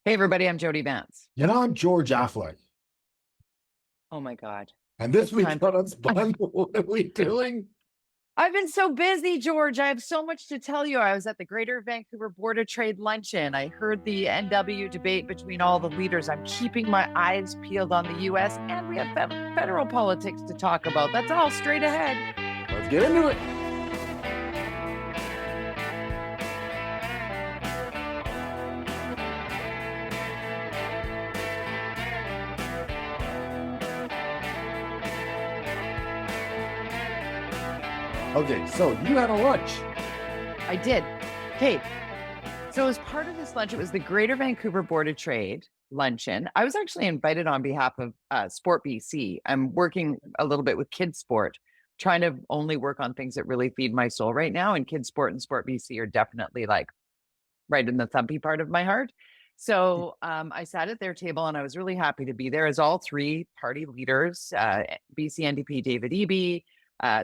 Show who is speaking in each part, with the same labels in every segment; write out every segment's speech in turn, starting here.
Speaker 1: Hey, everybody, I'm Jody-Vance.
Speaker 2: I'm George-Affleck.
Speaker 1: Oh, my God.
Speaker 2: And this
Speaker 1: It's
Speaker 2: week
Speaker 1: time
Speaker 2: on UnSpun, what are we doing?
Speaker 1: I've been so busy, George. I have so much to tell you. I was at the Greater Vancouver Board of Trade Luncheon. I heard the NW debate between all the leaders. I'm keeping my eyes peeled on the U.S., and we have federal politics to talk about. That's all straight ahead.
Speaker 2: Let's get into it. Okay, so you had a lunch.
Speaker 1: I did. Okay. So as part of this lunch, it was the Greater Vancouver Board of Trade Luncheon. I was actually invited on behalf of Sport BC. I'm working a little bit with kids sport, trying to only work on things that really feed my soul right now. And kids sport and Sport BC are definitely like right in the thumpy part of my heart. So I sat at their table and I was really happy to be there as all three party leaders, BC NDP David Eby,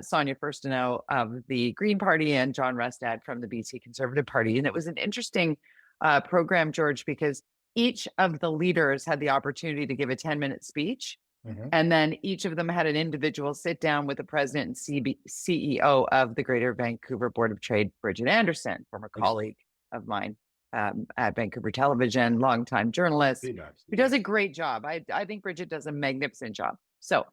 Speaker 1: Sonia Furstenau of the Green Party, and John Rustad from the BC Conservative Party. And it was an interesting program, George, because each of the leaders had the opportunity to give a 10-minute speech. Mm-hmm. And then each of them had an individual sit down with the president and CEO of the Greater Vancouver Board of Trade, Bridget Anderson, former colleague of mine at Vancouver Television, longtime journalist, who does a great job. I think Bridget does a magnificent job. So,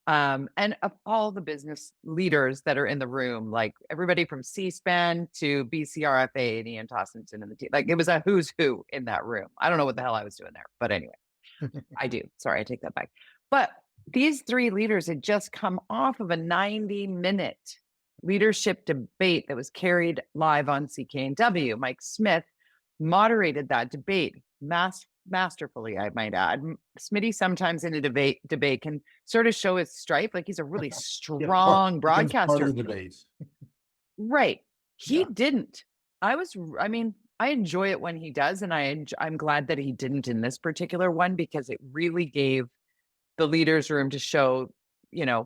Speaker 1: and of all the business leaders that are in the room, like everybody from C-SPAN to BCRFA and Ian Tossington and the team, like it was a who's who in that room. I don't know what the hell I was doing there, but anyway, I do. Sorry, I take that back. But these three leaders had just come off of a 90-minute leadership debate that was carried live on CKNW. Mike Smith moderated that debate masterfully, I might add. Smitty sometimes in a debate can sort of show his stripe, like he's a really strong broadcaster.
Speaker 2: Part of the debate.
Speaker 1: Right. He didn't. I enjoy it when he does, and I'm glad that he didn't in this particular one, because it really gave the leaders room to show, the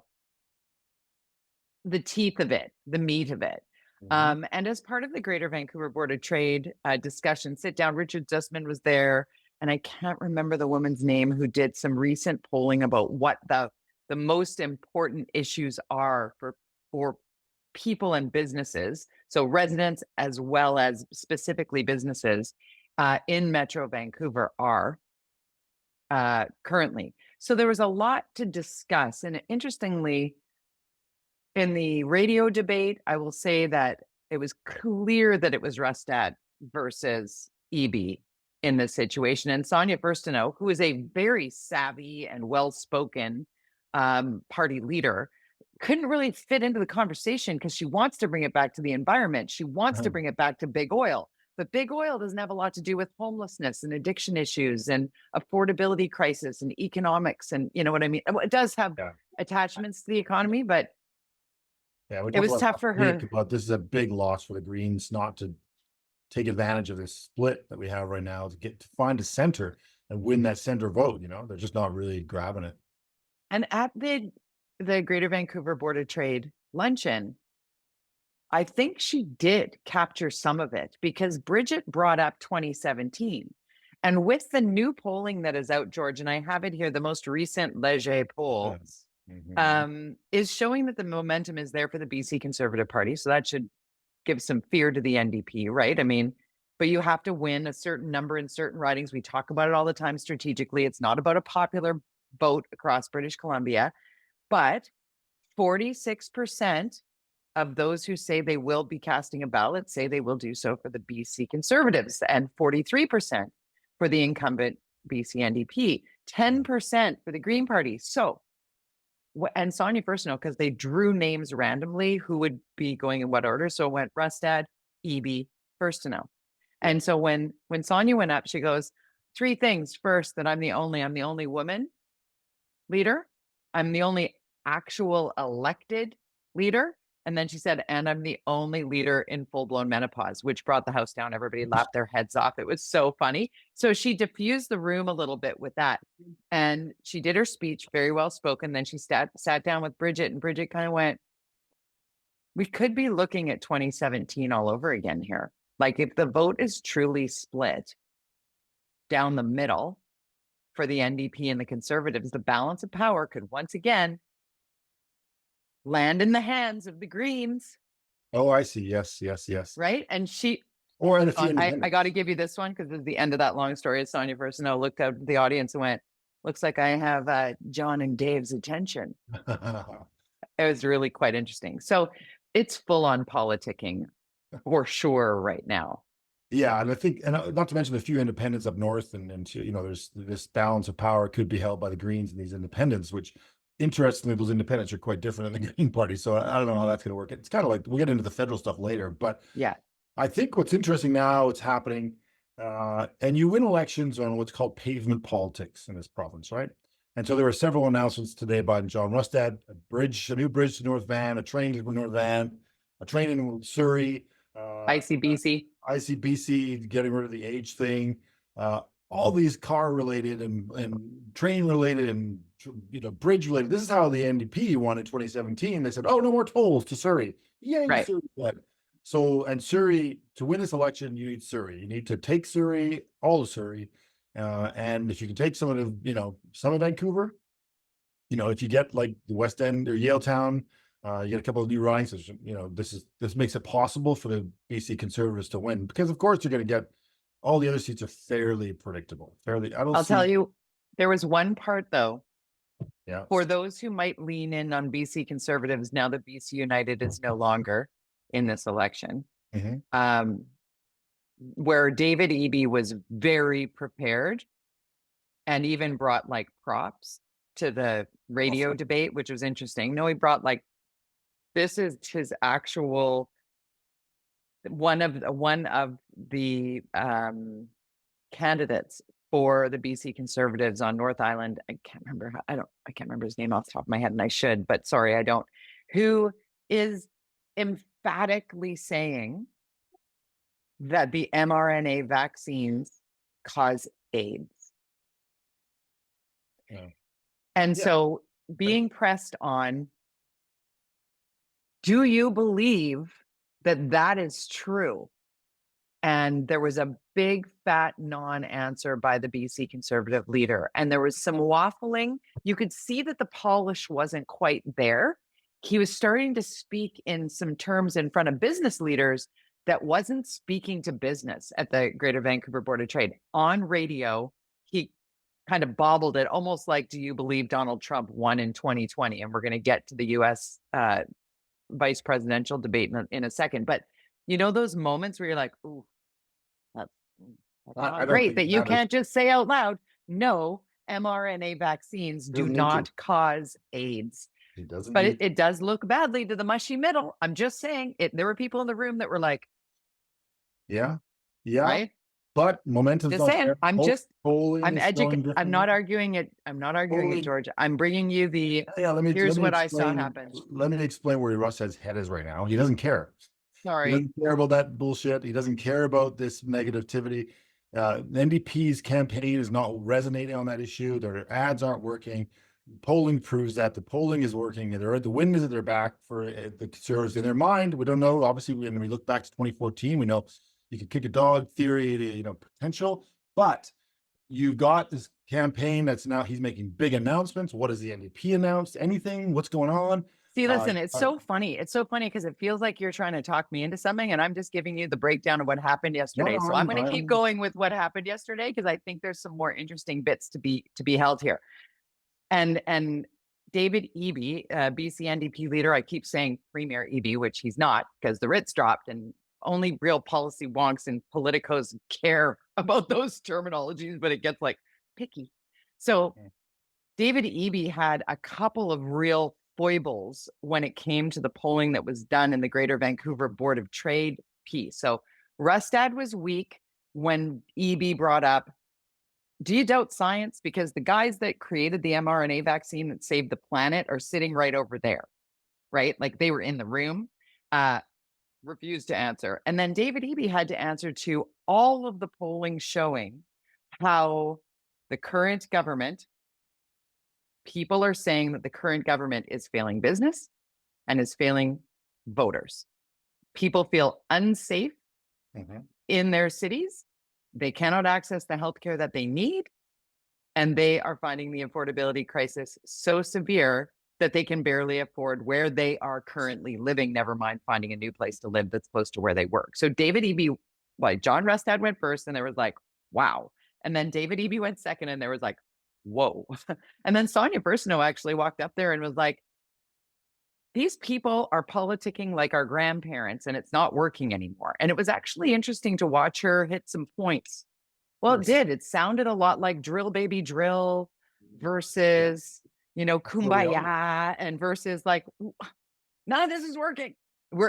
Speaker 1: teeth of it, the meat of it. Mm-hmm. And as part of the Greater Vancouver Board of Trade discussion, sit down, Richard Zussman was there, and I can't remember the woman's name, who did some recent polling about what the most important issues are for people and businesses, so residents as well as specifically businesses in Metro Vancouver are currently. So there was a lot to discuss, and interestingly, in the radio debate, I will say that it was clear that it was Rustad versus Eby in this situation. And Sonia Furstenau, who is a very savvy and well-spoken party leader, couldn't really fit into the conversation because she wants to bring it back to the environment. She wants to bring it back to big oil. But big oil doesn't have a lot to do with homelessness and addiction issues and affordability crisis and economics. And you know what I mean? It does have attachments to the economy, but it was tough for her.
Speaker 2: But this is a big loss for the Greens not to take advantage of this split that we have right now to find a center and win that center vote. They're just not really grabbing it.
Speaker 1: And at the Greater Vancouver Board of Trade Luncheon, I think she did capture some of it, because Bridget brought up 2017. And with the new polling that is out, George, and I have it here, the most recent Leger poll, is showing that the momentum is there for the BC Conservative Party. So that should give some fear to the NDP, right? I mean, but you have to win a certain number in certain ridings. We talk about it all the time strategically. It's not about a popular vote across British Columbia, but 46% of those who say they will be casting a ballot say they will do so for the BC Conservatives, and 43% for the incumbent BC NDP, 10% for the Green Party. So, and Sonia Furstenau, because they drew names randomly who would be going in what order. So it went Rustad, Eby, Furstenau. And so when Sonia went up, she goes, three things. First, that I'm the only woman leader. I'm the only actual elected leader. And then she said, and I'm the only leader in full-blown menopause, which brought the house down. Everybody laughed their heads off. It was so funny. So she diffused the room a little bit with that. And she did her speech, very well spoken. Then she sat down with Bridget, and Bridget kind of went, we could be looking at 2017 all over again here. Like, if the vote is truly split down the middle for the NDP and the Conservatives, the balance of power could once again land in the hands of the Greens.
Speaker 2: Oh, I see. Yes, yes, yes.
Speaker 1: Right. And
Speaker 2: Or and a few
Speaker 1: I
Speaker 2: independents.
Speaker 1: got to give you this one because it's the end of that long story. Sonia Furstenau looked out at the audience and went, looks like I have John and Dave's attention. It was really quite interesting. So it's full on politicking for sure right now.
Speaker 2: Yeah, and I think, and not to mention a few independents up north, and there's this balance of power could be held by the Greens and these independents, which interestingly, those independents are quite different in the Green Party. So I don't know how that's going to work. It's kind of like we'll get into the federal stuff later, but
Speaker 1: yeah,
Speaker 2: I think what's interesting now, it's happening, and you win elections on what's called pavement politics in this province, right? And so there were several announcements today by John Rustad: a new bridge to North Van, a train to North Van, a train in Surrey. ICBC getting rid of the age thing, all these car related and train related and bridge related. This is how the NDP won in 2017. They said, "Oh, no more tolls to Surrey." Yay, right. Surrey. So, and Surrey, to win this election, you need Surrey. You need to take Surrey, all of Surrey, and if you can take some of Vancouver, if you get like the West End or Yaletown. You get a couple of new ridings. This makes it possible for the BC Conservatives to win, because of course you're going to get all the other seats are fairly predictable. I'll
Speaker 1: tell you, there was one part though.
Speaker 2: Yeah.
Speaker 1: For those who might lean in on BC Conservatives now that BC United is no longer in this election, where David Eby was very prepared and even brought like props to the radio debate, which was interesting. No, he brought like, this is his actual one of the candidates for the BC Conservatives on North Island. I can't remember his name off the top of my head, and I should, but sorry, I don't. Who is emphatically saying that the mRNA vaccines cause AIDS.
Speaker 2: Yeah.
Speaker 1: And so being pressed on, do you believe that that is true? And there was a big fat non-answer by the BC Conservative leader. And there was some waffling. You could see that the polish wasn't quite there. He was starting to speak in some terms in front of business leaders that wasn't speaking to business at the Greater Vancouver Board of Trade. On radio, he kind of bobbled it, almost like, do you believe Donald Trump won in 2020? And we're going to get to the US vice presidential debate in a second. But those moments where you're like, ooh, that's not great that you can't just say out loud, no, mRNA vaccines do not cause AIDS.
Speaker 2: It doesn't.
Speaker 1: But it does look badly to the mushy middle. I'm just saying it. There were people in the room that were like,
Speaker 2: yeah.
Speaker 1: Right?
Speaker 2: But momentum's
Speaker 1: just saying, I'm not arguing it. I'm not arguing it, George. I'm bringing you here's what I saw happen.
Speaker 2: Let me explain where Rustad's head is right now. He doesn't care.
Speaker 1: Sorry.
Speaker 2: He doesn't care about that bullshit. He doesn't care about this negativity. The NDP's campaign is not resonating on that issue. Their ads aren't working. Polling proves that the polling is working, and the wind is at their back for the Conservatives. In their mind, we don't know. Obviously, when we look back to 2014, we know you can kick a dog theory, potential, but you've got this campaign that's now he's making big announcements. What has the NDP announced? Anything? What's going on?
Speaker 1: See, listen, it's so funny. It's so funny because it feels like you're trying to talk me into something, and I'm just giving you the breakdown of what happened yesterday. So I'm going to keep going with what happened yesterday because I think there's some more interesting bits to be held here. And David Eby, BC NDP leader, I keep saying Premier-Eby, which he's not because the writ's dropped and only real policy wonks and politicos care about those terminologies, but it gets like picky. So David Eby had a couple of real foibles when it came to the polling that was done in the Greater Vancouver Board of Trade piece. So Rustad was weak when Eby brought up, do you doubt science? Because the guys that created the mRNA vaccine that saved the planet are sitting right over there, right? Like they were in the room, refused to answer. And then David Eby had to answer to all of the polling showing how the current government, people are saying that the current government is failing business and is failing voters. People feel unsafe in their cities. they cannot access the healthcare that they need, and they are finding the affordability crisis so severe that they can barely afford where they are currently living, never mind finding a new place to live that's close to where they work. So David Eby, like John Rustad went first, and there was like, wow. And then David Eby went second, and there was like, whoa. And then Sonia Furstenau actually walked up there and was like, these people are politicking like our grandparents, and it's not working anymore. And it was actually interesting to watch her hit some points. Well, it did. It sounded a lot like Drill Baby Drill versus, Kumbaya, and versus like, none of this is working.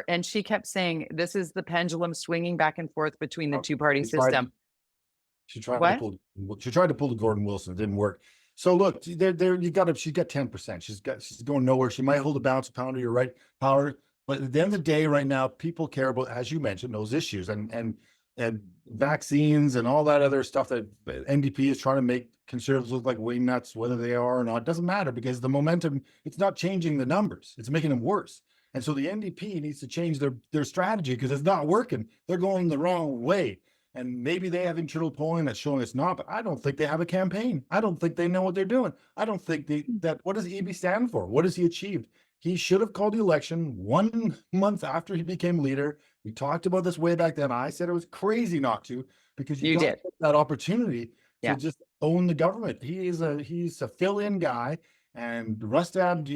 Speaker 1: And she kept saying, this is the pendulum swinging back and forth between the two-party system.
Speaker 2: She tried to pull the Gordon Wilson. It didn't work. So look, she's got 10%. She's going nowhere. She might hold a balance of power, you're right, power. But at the end of the day, right now, people care about, as you mentioned, those issues and vaccines and all that other stuff that NDP is trying to make conservatives look like wing nuts, whether they are or not. It doesn't matter, because the momentum, it's not changing the numbers. It's making them worse. And so the NDP needs to change their strategy, because it's not working. They're going the wrong way. And maybe they have internal polling that's showing it's not, but I don't think they have a campaign. I don't think they know what they're doing. I don't think what does Eby stand for? What has he achieved? He should have called the election 1 month after he became leader. We talked about this way back then. I said it was crazy not to, because you did that opportunity to just own the government. He's a fill-in guy, and Rustad,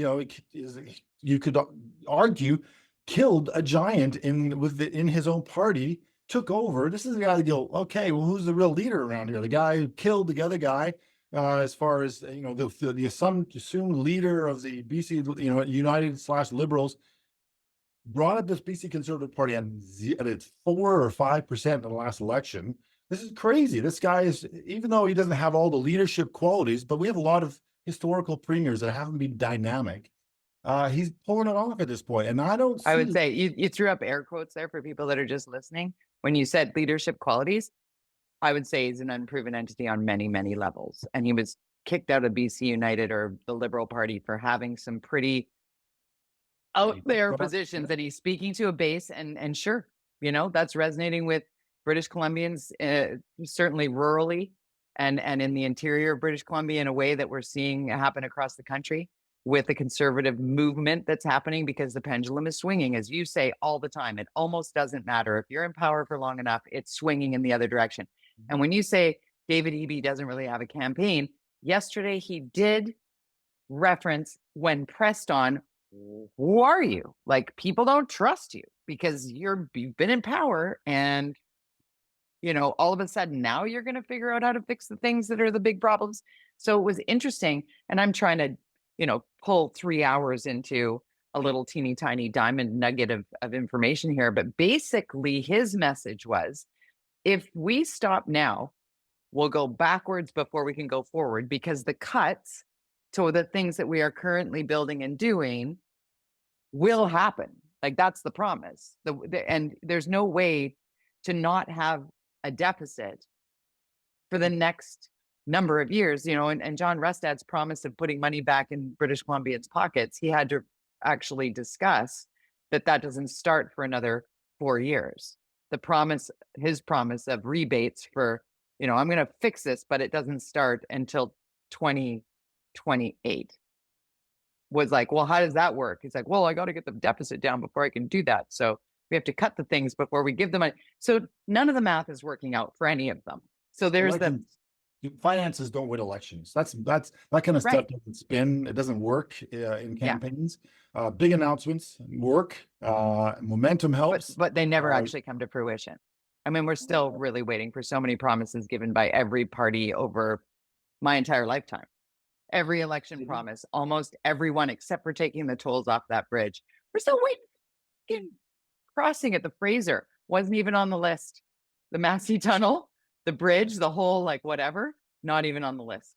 Speaker 2: you could argue, killed a giant in his own party. Took over. This is the guy that go, okay, well, who's the real leader around here? The guy who killed the other guy, as far as, the assumed leader of the BC, United/Liberals, brought up this BC Conservative Party and it's 4 or 5% in the last election. This is crazy. This guy is, even though he doesn't have all the leadership qualities, but we have a lot of historical premiers that haven't been dynamic. He's pulling it off at this point, and I would
Speaker 1: say you threw up air quotes there for people that are just listening. When you said leadership qualities, I would say he's an unproven entity on many, many levels. And he was kicked out of BC United, or the Liberal Party, for having some pretty out there positions that he's speaking to a base. And sure, that's resonating with British Columbians, certainly rurally and in the interior of British Columbia, in a way that we're seeing happen across the country, with the conservative movement that's happening, because the pendulum is swinging, as you say all the time. It almost doesn't matter. If you're in power for long enough, it's swinging in the other direction. And when you say David Eby doesn't really have a campaign, yesterday he did reference, when pressed on, who are you? Like, people don't trust you because you've been in power, and all of a sudden now you're going to figure out how to fix the things that are the big problems. So it was interesting. And I'm trying to pull 3 hours into a little teeny tiny diamond nugget of information here. But basically his message was, if we stop now, we'll go backwards before we can go forward, because the cuts to the things that we are currently building and doing will happen. Like, that's the promise. And there's no way to not have a deficit for the next number of years, and John Rustad's promise of putting money back in British Columbians' pockets, he had to actually discuss that doesn't start for another 4 years. His promise of rebates for, I'm going to fix this, but it doesn't start until 2028. Was like, well, how does that work? He's like, well, I got to get the deficit down before I can do that. So we have to cut the things before we give them money. So none of the math is working out for any of them. So there's
Speaker 2: finances don't win elections. That's that kind of stuff doesn't spin. It doesn't work in campaigns. Big announcements work. Momentum helps,
Speaker 1: but they never actually come to fruition. I mean, we're still really waiting for so many promises given by every party over my entire lifetime. Every election promise, almost everyone, except for taking the tolls off that bridge. We're still waiting. Crossing at the Fraser wasn't even on the list. The Massey Tunnel, the bridge, the whole, whatever, not even on the list.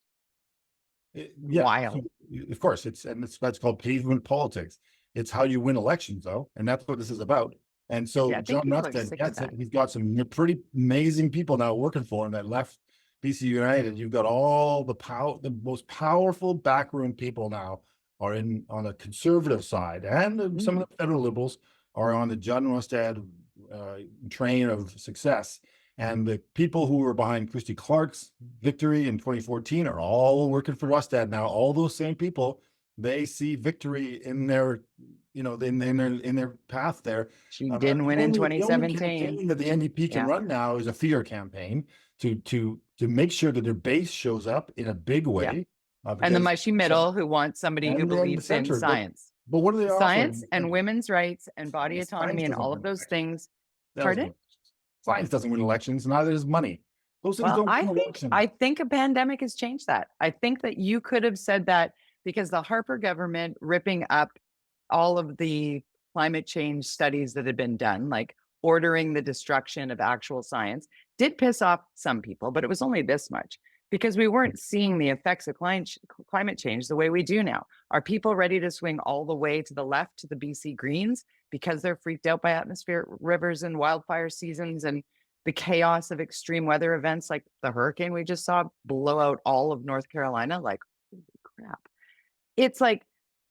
Speaker 1: Wild.
Speaker 2: Of course, that's called pavement politics. It's how you win elections, though, and that's what this is about. And so John Rustad gets it. He's got some pretty amazing people now working for him that left BC United. You've got all the most powerful backroom people now are on the conservative side, and some of the federal Liberals are on the John Rustad train of success. And the people who were behind Christy Clark's victory in 2014 are all working for Rustad now. All those same people, they see victory in their, in their path there.
Speaker 1: She didn't win in
Speaker 2: The only
Speaker 1: 2017.
Speaker 2: campaign that the NDP can run now is a fear campaign to make sure that their base shows up in a big way.
Speaker 1: And the mushy middle who wants somebody who believes in science.
Speaker 2: But what are they
Speaker 1: Science
Speaker 2: offering?
Speaker 1: and women's rights and body autonomy and all of those things. Pardon?
Speaker 2: Science doesn't win elections, neither does money. Those things don't win elections.
Speaker 1: I think a pandemic has changed that. I think that you could have said that because the Harper government ripping up all of the climate change studies that had been done, like ordering the destruction of actual science, did piss off some people, but it was only this much because we weren't seeing the effects of climate change the way we do now. Are people ready to swing all the way to the left to the BC Greens because they're freaked out by atmospheric rivers and wildfire seasons and the chaos of extreme weather events like the hurricane we just saw blow out all of North Carolina? Like, holy crap. It's like,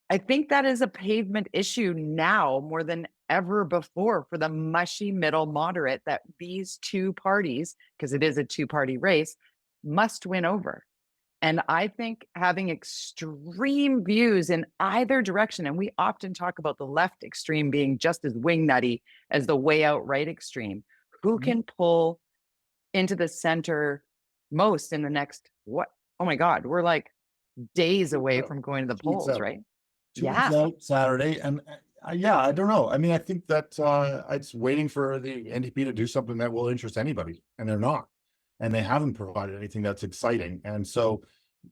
Speaker 1: I think that is a pavement issue now more than ever before for the mushy middle moderate that these two parties, because it is a two-party race, must win over. And I think having extreme views in either direction, and we often talk about the left extreme being just as wingnutty as the way out right extreme, who can pull into the center most in the next, oh my God, we're like days away from going to the polls, right?
Speaker 2: Out Saturday. And I don't know. I mean, I think that it's waiting for the NDP to do something that will interest anybody, and they're not. And they haven't provided anything that's exciting. And so,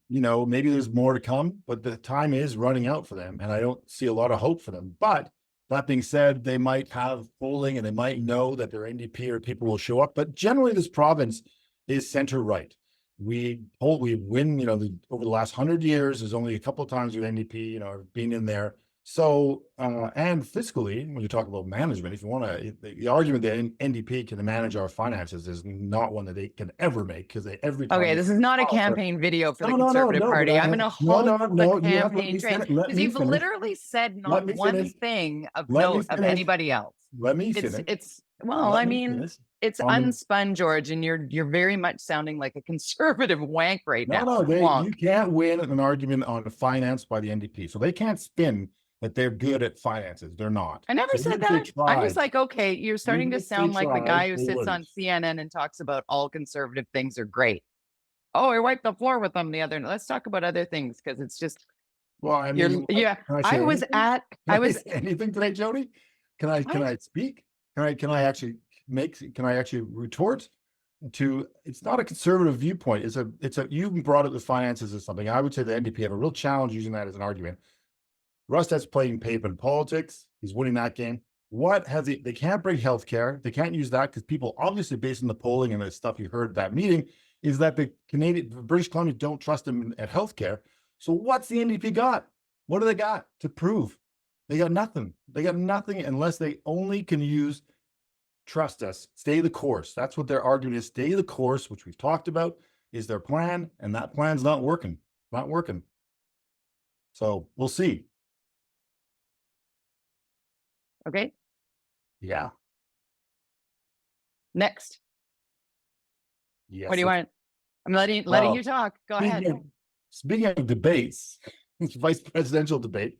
Speaker 2: maybe there's more to come, but the time is running out for them. And I don't see a lot of hope for them. But that being said, they might have polling and they might know that their NDP or people will show up. But generally, this province is center right. We win, over the last 100 years, there's only a couple of times with NDP, been in there. So, and fiscally, when you talk about management, if you want to, the argument that NDP can manage our finances is not one that they can ever make because they every time.
Speaker 1: Okay, this is not a campaign video for the Conservative Party. I'm going to hold the campaign train because you've literally said not one thing of note of anybody else.
Speaker 2: Let me finish.
Speaker 1: It's UnSpun, George, and you're very much sounding like a conservative wank right now.
Speaker 2: You can't win an argument on finance by the NDP, so they can't spin that they're good at finances. They're not.
Speaker 1: I never said that. I was like, okay, you're starting to sound like the guy who sits on CNN and talks about all conservative things are great. Oh, I wiped the floor with them the other night. Let's talk about other things because it's just.
Speaker 2: Well, I mean,
Speaker 1: I was
Speaker 2: anything today, Jody. Can I speak? Can I actually retort to? It's not a conservative viewpoint. You brought up the finances as something. I would say the NDP have a real challenge using that as an argument. Rustad's playing pavement politics. He's winning that game. They can't bring healthcare. They can't use that because people, obviously based on the polling and the stuff you heard at that meeting, is that the British Columbia don't trust him at healthcare. So what's the NDP got? What do they got to prove? They got nothing. They got nothing unless they only can use trust us, stay the course. That's what their argument is. Stay the course, which we've talked about, is their plan. And that plan's not working. Not working. So we'll see.
Speaker 1: Okay.
Speaker 2: Yeah.
Speaker 1: Next.
Speaker 2: Yes.
Speaker 1: What do you want? I'm letting you talk. Go ahead.
Speaker 2: Speaking of debates, vice presidential debate,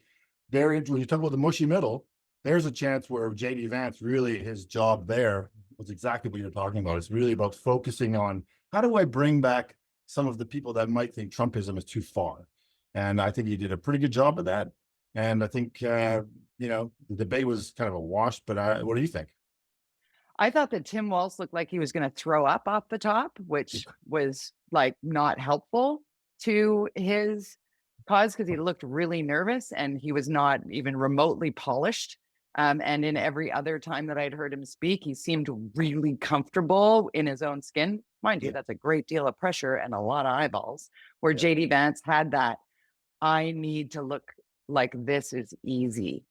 Speaker 2: when you talk about the mushy middle, there's a chance where jody-Vance, really his job there was exactly what you're talking about. It's really about focusing on how do I bring back some of the people that might think Trumpism is too far. And I think he did a pretty good job of that. And I think, the debate was kind of a wash, but what do you think?
Speaker 1: I thought that Tim Walz looked like he was going to throw up off the top, which was like not helpful to his cause because he looked really nervous and he was not even remotely polished. And in every other time that I'd heard him speak, he seemed really comfortable in his own skin. Mind you, that's a great deal of pressure and a lot of eyeballs, where jody-Vance had that, I need to look like this is easy.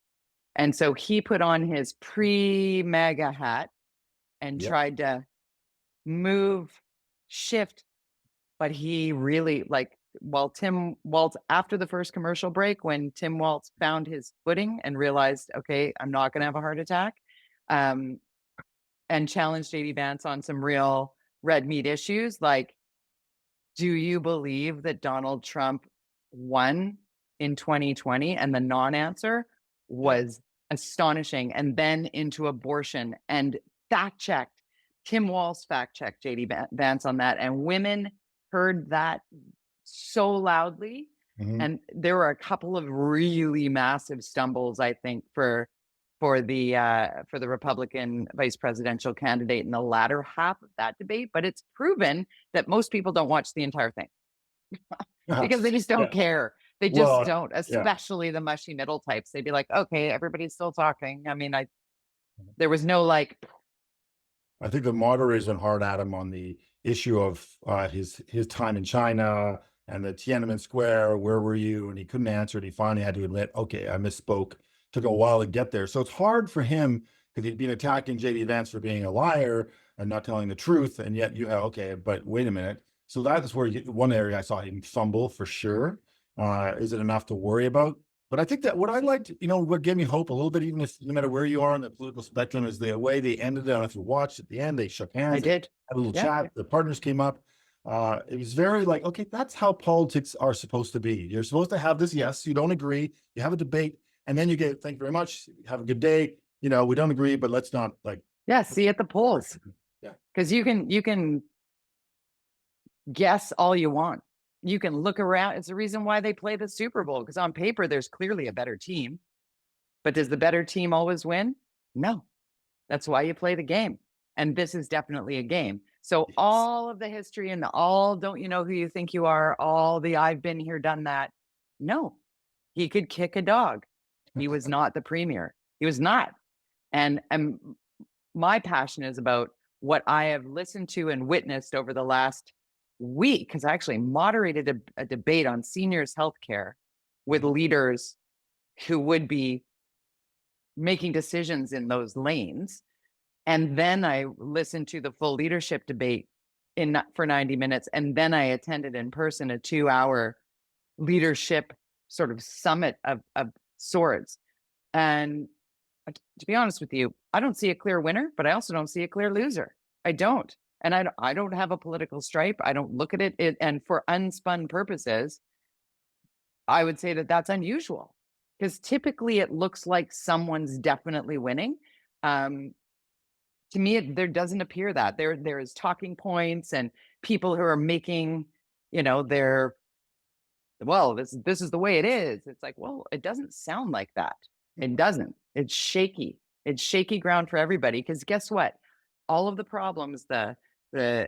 Speaker 1: And so he put on his pre-MAGA hat and tried to shift, but he really Tim Walz, after the first commercial break, when Tim Walz found his footing and realized, okay, I'm not going to have a heart attack, and challenged jody-Vance on some real red meat issues. Like, do you believe that Donald Trump won in 2020? And the non-answer was astonishing. And then into abortion, and fact-checked. Tim Walz fact-checked JD-Vance on that. And women heard that so loudly. And there were a couple of really massive stumbles, I think, for the Republican vice presidential candidate in the latter half of that debate. But it's proven that most people don't watch the entire thing because they just don't care. They just don't, especially the mushy middle types. They'd be like, okay, everybody's still talking. I mean, there was no like.
Speaker 2: I think the moderators went hard at him on the issue of his time in China and the Tiananmen Square. Where were you? And he couldn't answer it. He finally had to admit, okay, I misspoke. Took a while to get there. So it's hard for him because he'd been attacking JD-Vance for being a liar and not telling the truth. And yet you have, okay, but wait a minute. So that is where one area I saw him fumble for sure. Is it enough to worry about? But I think that what I liked, what gave me hope a little bit, even if no matter where you are on the political spectrum, is the way they ended it. I don't know if you watched at the end, they shook hands.
Speaker 1: I did.
Speaker 2: Had a little chat. The partners came up. It was very like, okay, that's how politics are supposed to be. You're supposed to have this. Yes, you don't agree. You have a debate. And then you get, thank you very much. Have a good day. We don't agree, but let's not like.
Speaker 1: Yeah. See you at the polls.
Speaker 2: Yeah.
Speaker 1: Because you can guess all you want. You can look around. It's the reason why they play the Super Bowl, because on paper, there's clearly a better team. But does the better team always win? No. That's why you play the game. And this is definitely a game. So all of the history and all don't you know who you think you are, all the I've been here, done that. No, he could kick a dog. He was not the premier. He was not. And my passion is about what I have listened to and witnessed over the last week, because I actually moderated a debate on seniors' healthcare with leaders who would be making decisions in those lanes. And then I listened to the full leadership debate for 90 minutes. And then I attended in person a 2-hour leadership sort of summit of sorts. And to be honest with you, I don't see a clear winner, but I also don't see a clear loser. I don't. And I don't have a political stripe. I don't look at it. And for UnSpun purposes, I would say that that's unusual, because typically it looks like someone's definitely winning. To me, there doesn't appear that. There is talking points and people who are making, this is the way it is. It's like, well, it doesn't sound like that. It doesn't. It's shaky. It's shaky ground for everybody, because guess what? All of the problems, the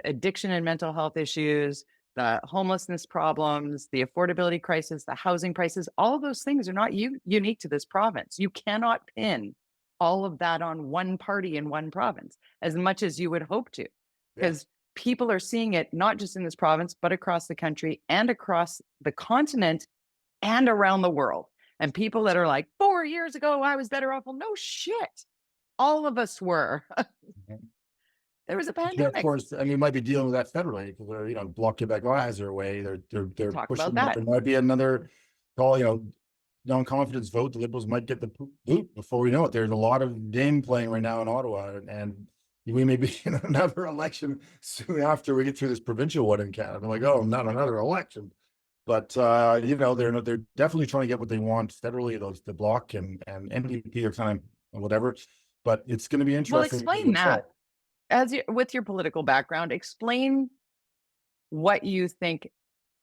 Speaker 1: addiction and mental health issues, the homelessness problems, the affordability crisis, the housing prices, all of those things are not unique to this province. You cannot pin all of that on one party in one province as much as you would hope to, because people are seeing it not just in this province, but across the country and across the continent and around the world. And people that are like, 4 years ago, I was better off. Well, no shit. All of us were. There was a pandemic.
Speaker 2: Of course, and we might be dealing with that federally because they're, Bloc Quebec laws are away. They're
Speaker 1: Talk
Speaker 2: pushing
Speaker 1: about
Speaker 2: that.
Speaker 1: that.
Speaker 2: There might be another call, non-confidence vote. The Liberals might get the boot before we know it. There's a lot of game playing right now in Ottawa, and we may be in another election soon after we get through this provincial one in Canada. I'm like, oh, not another election. But they're definitely trying to get what they want federally. The Bloc and NDP are kind of whatever. But it's going to be interesting.
Speaker 1: Well, explain that. With your political background, explain what you think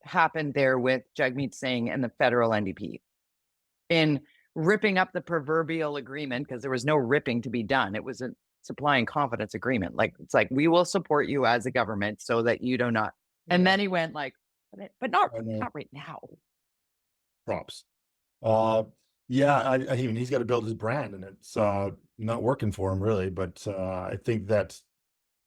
Speaker 1: happened there with Jagmeet Singh and the federal NDP in ripping up the proverbial agreement, because there was no ripping to be done. It was a supply and confidence agreement. It's like, we will support you as a government so that you do not. And then he went like, but not right now.
Speaker 2: Props. He's got to build his brand, and it's not working for him really. But I think that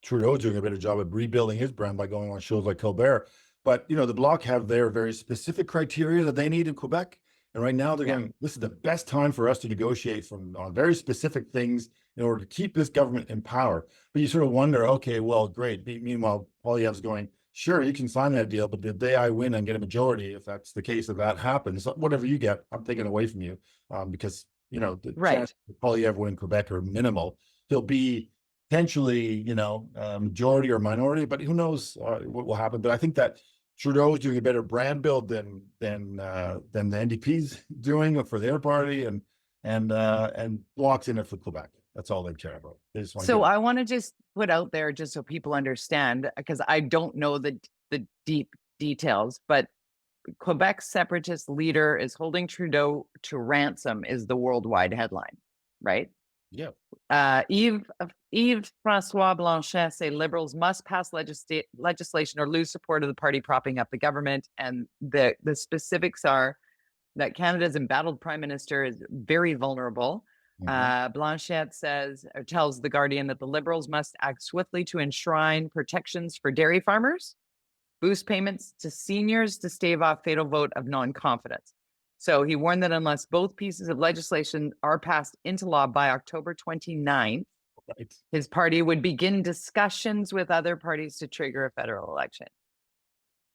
Speaker 2: Trudeau's doing a better job of rebuilding his brand by going on shows like Colbert. But the Bloc have their very specific criteria that they need in Quebec, and right now they're going, this is the best time for us to negotiate on very specific things in order to keep this government in power. But you sort of wonder, okay, well, great. Meanwhile, Poilievre's going, sure, you can sign that deal, but the day I win and get a majority, if that's the case, if that happens, whatever you get, I'm taking away from you, because the chance Poilievre win Quebec are minimal. He'll be potentially, majority or minority, but who knows what will happen. But I think that Trudeau is doing a better brand build than the NDP's doing for their party, and Bloc's in it for Quebec. That's all they care about. They just want
Speaker 1: So I want to just put out there, just so people understand, because I don't know the deep details, but Quebec separatist leader is holding Trudeau to ransom is the worldwide headline, right?
Speaker 2: Yeah.
Speaker 1: Yves Francois Blanchet say Liberals must pass legislation or lose support of the party propping up the government. And the specifics are that Canada's embattled prime minister is very vulnerable. Blanchet tells The Guardian that the Liberals must act swiftly to enshrine protections for dairy farmers, boost payments to seniors to stave off fatal vote of non-confidence. So he warned that unless both pieces of legislation are passed into law by October 29th, his party would begin discussions with other parties to trigger a federal election.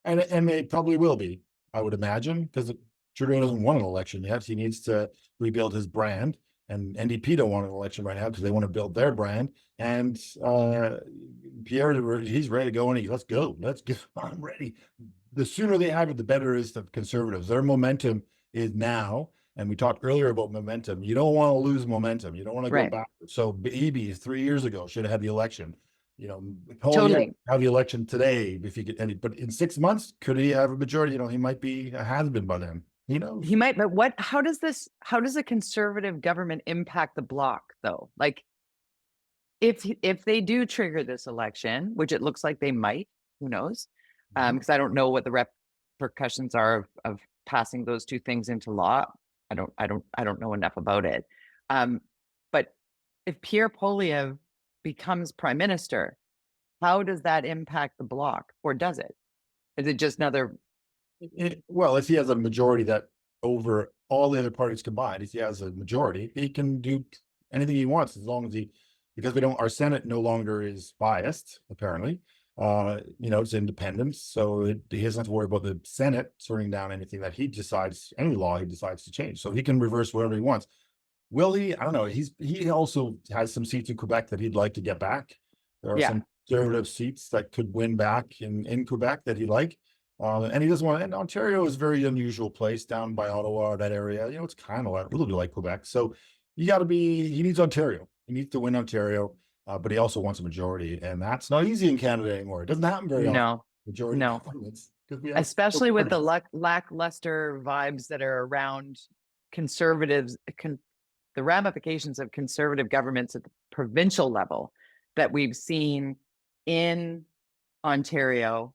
Speaker 2: And they probably will be, I would imagine, because Trudeau doesn't want an election yet. He needs to rebuild his brand, and NDP don't want an election right now because they want to build their brand. And Pierre, he's ready to go, and let's go. I'm ready. The sooner they have it, the better is the Conservatives. Their momentum is now, and we talked earlier about momentum. You don't want to lose momentum. You don't want to go back. So Eby 3 years ago should have had the election.
Speaker 1: Totally
Speaker 2: have the election today if you get any. But in 6 months, could he have a majority? He might be a has-been by then.
Speaker 1: He might, but how does a Conservative government impact the Bloc though? Like, if they do trigger this election, which it looks like they might, who knows? Because I don't know what the repercussions are of passing those two things into law. I don't know enough about it. But if Pierre Poilievre becomes prime minister, how does that impact the Bloc, or does it? Is it just another?
Speaker 2: Well, if he has a majority that over all the other parties combined, if he has a majority, he can do anything he wants, as long as because our Senate no longer is biased, apparently. It's independent, so he doesn't have to worry about the Senate turning down anything that any law he decides to change. So he can reverse whatever he wants. Will he? I don't know. He also has some seats in Quebec that he'd like to get back. There are some Conservative seats that could win back in Quebec that he'd like. And he doesn't want. And Ontario is a very unusual place down by Ottawa, that area. It's kind of a little bit like Quebec. So he needs Ontario. He needs to win Ontario. But he also wants a majority, and that's not easy in Canada anymore. It doesn't happen very often. Majority governments,
Speaker 1: especially with the lackluster vibes that are around Conservatives, the ramifications of Conservative governments at the provincial level that we've seen in Ontario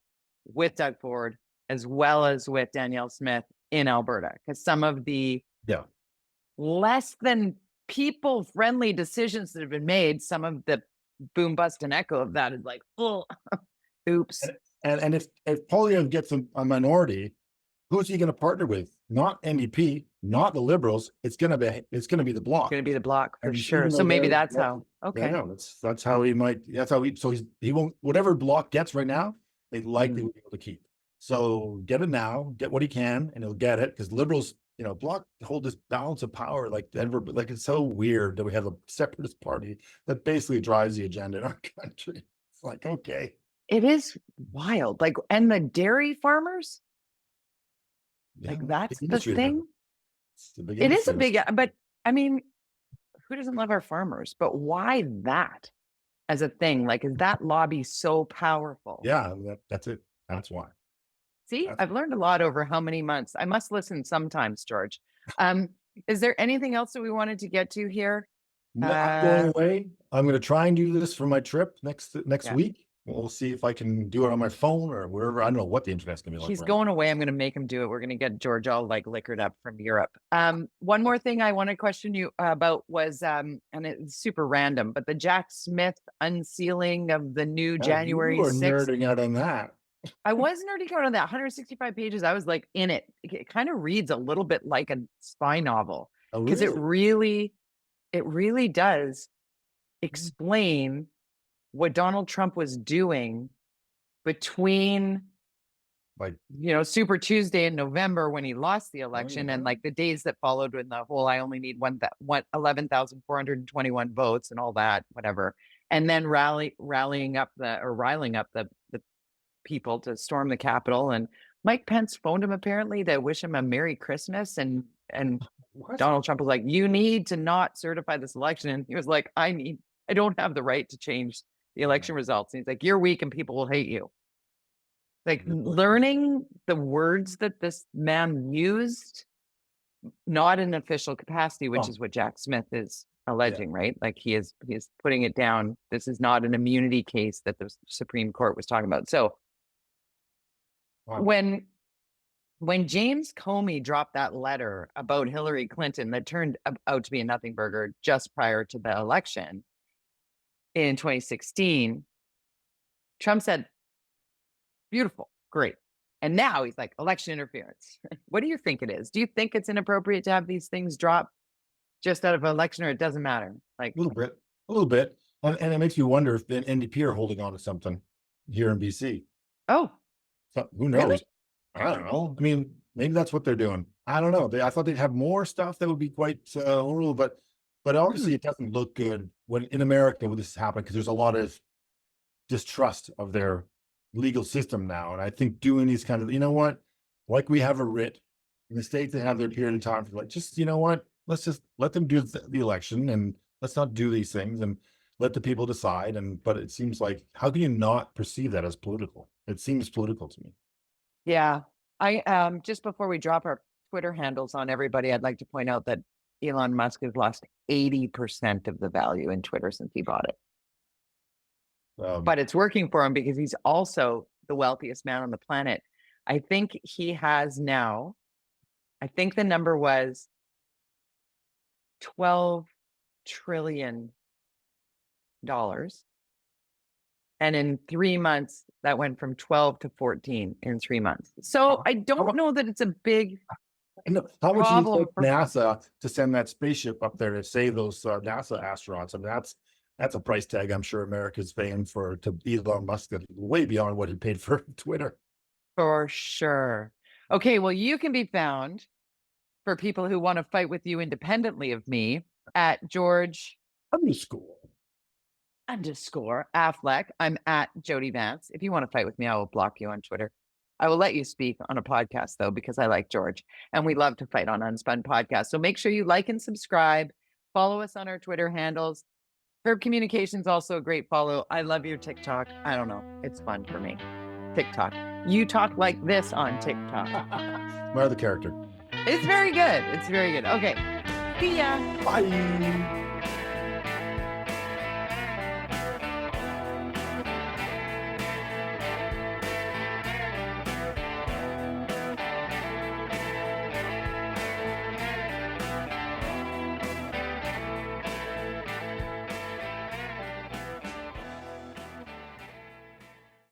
Speaker 1: with Doug Ford, as well as with Danielle Smith in Alberta, because some of the less than people-friendly decisions that have been made, some of the boom, bust, and echo of that is like, oh, oops.
Speaker 2: And if Poilievre gets a minority, who's he going to partner with? Not NDP, not the Liberals. It's going to be the Bloc.
Speaker 1: It's going to be the Bloc for sure. So maybe that's how. Okay.
Speaker 2: Yeah, that's how he might. That's how he. So he won't. Whatever Bloc gets right now, they likely will be able to keep. So get it now. Get what he can, and he'll get it, because Liberals, Bloc hold this balance of power like Denver, but it's so weird that we have a separatist party that basically drives the agenda in our country. It's like, okay.
Speaker 1: It is wild. And the dairy farmers, that's the thing. It is a big, but I mean, who doesn't love our farmers? But why that as a thing? Is that lobby so powerful?
Speaker 2: Yeah, that's it. That's why.
Speaker 1: See, I've learned a lot over how many months. I must listen sometimes, George. Is there anything else that we wanted to get to here?
Speaker 2: No, I'm going away. I'm going to try and do this for my trip next week. We'll see if I can do it on my phone or wherever. I don't know what the internet's going to be like.
Speaker 1: He's going away. I'm going to make him do it. We're going to get George all liquored up from Europe. One more thing I want to question you about was, and it's super random, but the Jack Smith unsealing of the new January 6th.
Speaker 2: You were nerding out on that.
Speaker 1: I was nerding out on that. 165 pages. I was in it. It kind of reads a little bit like a spy novel, because it really does explain what Donald Trump was doing between Super Tuesday in November, when he lost the election, and the days that followed, when the whole I only need 11,421 votes and all that, whatever. and then riling up the people to storm the Capitol. And Mike Pence phoned him apparently to wish him a Merry Christmas. And
Speaker 2: What?
Speaker 1: Donald Trump was like, you need to not certify this election. And he was like, I don't have the right to change the election results. And he's like, you're weak and people will hate you. Like, learning the words that this man used, not in official capacity, which is what Jack Smith is alleging, right? Like he is putting it down. This is not an immunity case that the Supreme Court was talking about. So when James Comey dropped that letter about Hillary Clinton that turned out to be a nothing burger just prior to the election in 2016, Trump said, beautiful, great. And now he's like, election interference. What do you think it is? Do you think it's inappropriate to have these things drop just out of an election, or it doesn't matter? Like
Speaker 2: a little bit. And it makes you wonder if the NDP are holding on to something here in BC.
Speaker 1: Oh,
Speaker 2: So, who knows?
Speaker 1: really?
Speaker 2: I don't know. I mean, maybe that's what they're doing. I don't know. I thought they'd have more stuff that would be quite horrible, but obviously it doesn't look good when in America when this is happening, because there's a lot of distrust of their legal system now. And I think doing these kind of, you know what, like we have a writ in the States, they have their period of time for like, just, you know what, let's just let them do the election and let's not do these things and let the people decide. But it seems like, how can you not perceive that as political? It seems political to me.
Speaker 1: Yeah. I just before we drop our Twitter handles on everybody, I'd like to point out that Elon Musk has lost 80% of the value in Twitter since he bought it. But it's working for him because he's also the wealthiest man on the planet. I think he has now, I think the number was $12 trillion. And in 3 months, that went from 12 to 14 in 3 months. So I don't know that it's a big
Speaker 2: how much do you
Speaker 1: problem
Speaker 2: take NASA to send that spaceship up there to save those NASA astronauts? I mean, that's a price tag I'm sure America's paying to Elon Musk, that way beyond what he paid for Twitter.
Speaker 1: For sure. Okay, well, you can be found, for people who want to fight with you independently of me, at george_affleck. I'm at jody-vance. If you want to fight with me, I will block you on Twitter. I will let you speak on a podcast, though, because I like George, and we love to fight on UnSpun podcast. So make sure you like and subscribe. Follow us on our Twitter handles. Herb Communications, also a great follow. I love your TikTok. I don't know. It's fun for me. TikTok. You talk like this on TikTok.
Speaker 2: Admire the character.
Speaker 1: It's very good. It's very good. Okay. See ya.
Speaker 2: Bye.